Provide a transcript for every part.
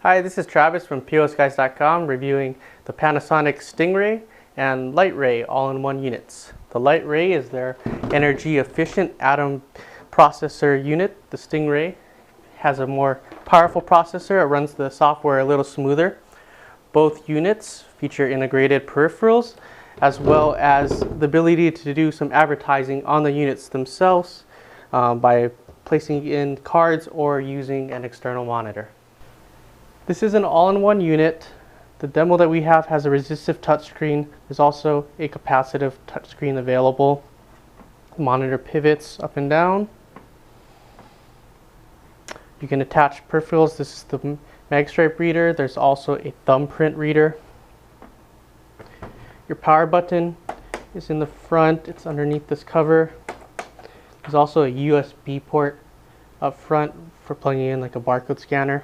Hi, this is Travis from POSGuys.com reviewing the Panasonic Stingray and Lite-Ray all-in-one units. The Lite-Ray is their energy-efficient atom processor unit. The Stingray has a more powerful processor. It runs the software a little smoother. Both units feature integrated peripherals as well as the ability to do some advertising on the units themselves by placing in cards or using an external monitor. This is an all-in-one unit. The demo that we have has a resistive touchscreen. There's also a capacitive touchscreen available. The monitor pivots up and down. You can attach peripherals. This is the magstripe reader. There's also a thumbprint reader. Your power button is in the front. It's underneath this cover. There's also a USB port up front for plugging in like a barcode scanner.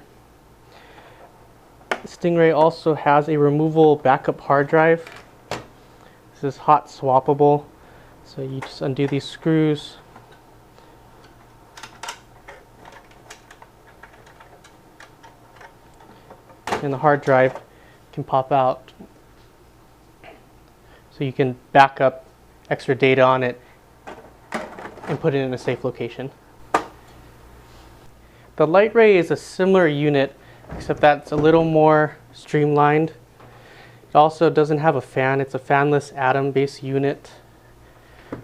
Stingray also has a removable backup hard drive. This is hot-swappable, so you just undo these screws. And the hard drive can pop out, so you can back up extra data on it and put it in a safe location. The Lite-Ray is a similar unit, except that's a little more streamlined. It also doesn't have a fan. It's a fanless atom-based unit,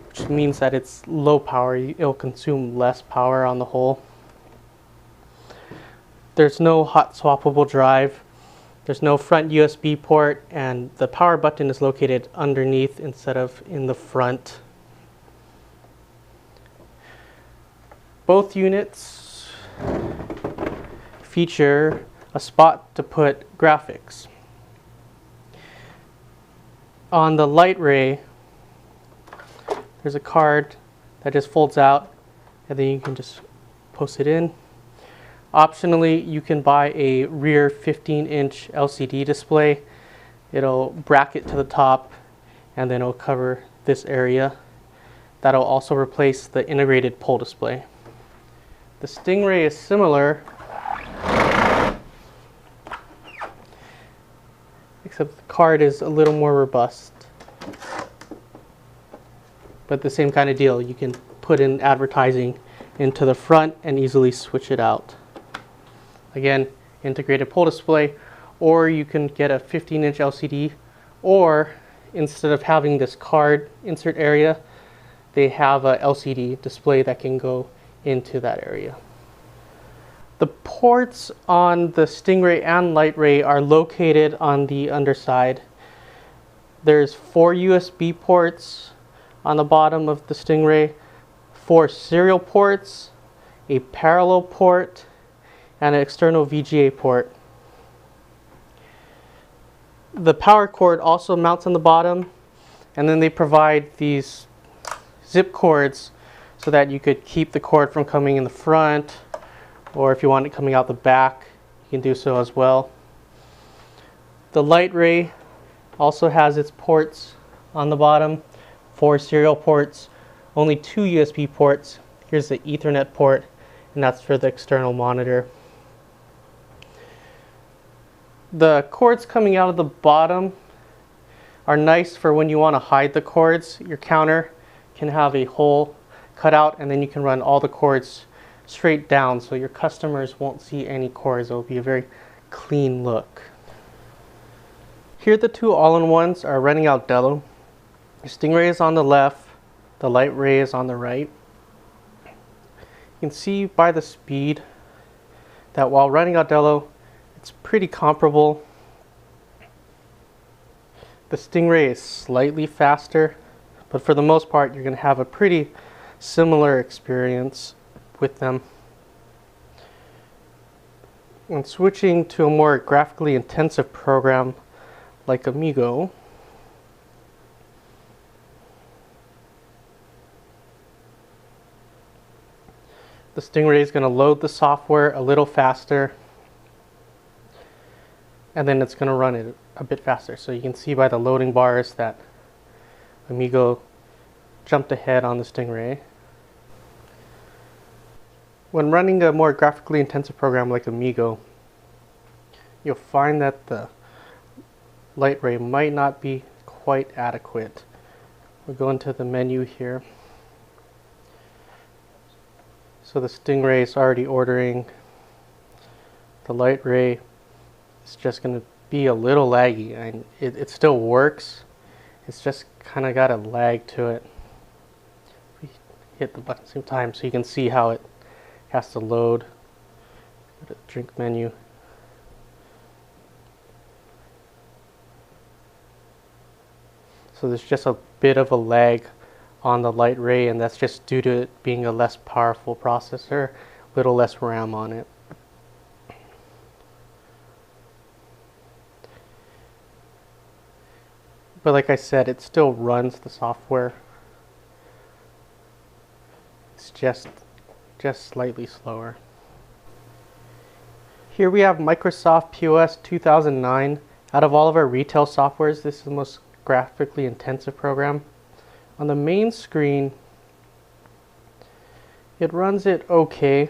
which means that it's low power. It'll consume less power on the whole. There's no hot-swappable drive. There's no front USB port, and the power button is located underneath instead of in the front. Both units feature a spot to put graphics. On the Lite-Ray, there's a card that just folds out and then you can just post it in. Optionally, you can buy a rear 15-inch LCD display. It'll bracket to the top and then it'll cover this area. That'll also replace the integrated pull display. The Stingray is similar, except the card is a little more robust. But the same kind of deal. You can put in advertising into the front and easily switch it out. Again, integrated pull display, or you can get a 15-inch LCD, or instead of having this card insert area, they have a LCD display that can go into that area. The ports on the Stingray and Lite-Ray are located on the underside. There's 4 USB ports on the bottom of the Stingray, 4 serial ports, a parallel port, and an external VGA port. The power cord also mounts on the bottom, and then they provide these zip cords so that you could keep the cord from coming in the front, or if you want it coming out the back, you can do so as well. The Lite-Ray also has its ports on the bottom, 4 serial ports, only 2 USB ports. Here's the Ethernet port, and that's for the external monitor. The cords coming out of the bottom are nice for when you want to hide the cords. Your counter can have a hole cut out, and then you can run all the cords straight down, so your customers won't see any cords. It will be a very clean look. Here the 2 all-in-ones are running out delo. The Stingray is on the left, the Lite-Ray is on the right. You can see by the speed that while running out delo, it's pretty comparable. The Stingray is slightly faster, but for the most part you're going to have a pretty similar experience with them. When switching to a more graphically intensive program like Amigo, the Stingray is going to load the software a little faster, and then it's going to run it a bit faster. So you can see by the loading bars that Amigo jumped ahead on the Stingray. When running a more graphically intensive program like Amigo, you'll find that the Lite-Ray might not be quite adequate. We'll go into the menu here. So the Stingray is already ordering. The Lite-Ray is just going to be a little laggy, and it still works. It's just kind of got a lag to it. We hit the button at the same time so you can see how it has to load. Go to the drink menu. So there's just a bit of a lag on the Lite-Ray, and that's just due to it being a less powerful processor, a little less RAM on it. But like I said, it still runs the software. It's just slightly slower. Here we have Microsoft POS 2009. Out of all of our retail softwares, this is the most graphically intensive program. On the main screen, it runs it okay,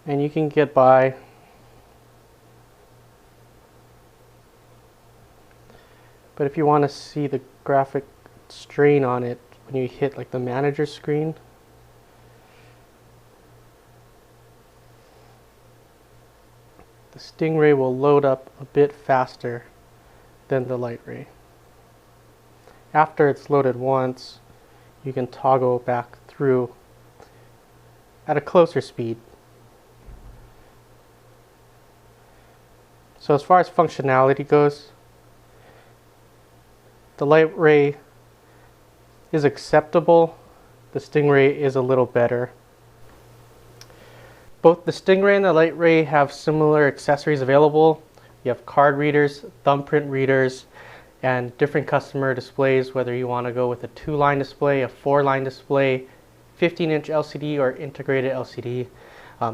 and you can get by. But if you want to see the graphic strain on it when you hit like the manager screen, the Stingray will load up a bit faster than the Lite-Ray. After it's loaded once, you can toggle back through at a closer speed. So as far as functionality goes, the Lite-Ray is acceptable. The Stingray is a little better. Both the Stingray and the Lite-Ray have similar accessories available. You have card readers, thumbprint readers, and different customer displays, whether you want to go with a 2-line display, a 4-line display, 15-inch LCD, or integrated LCD.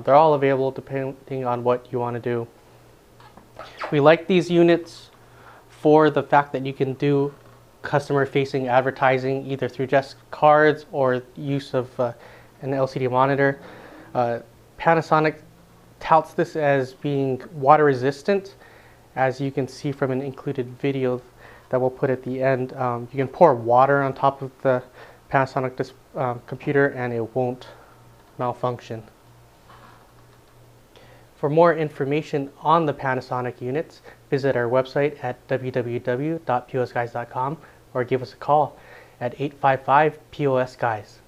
They're all available depending on what you want to do. We like these units for the fact that you can do customer-facing advertising either through just cards or use of an LCD monitor. Panasonic touts this as being water resistant, as you can see from an included video that we'll put at the end. You can pour water on top of the Panasonic computer and it won't malfunction. For more information on the Panasonic units, visit our website at www.POSGuys.com or give us a call at 855-POS-Guys.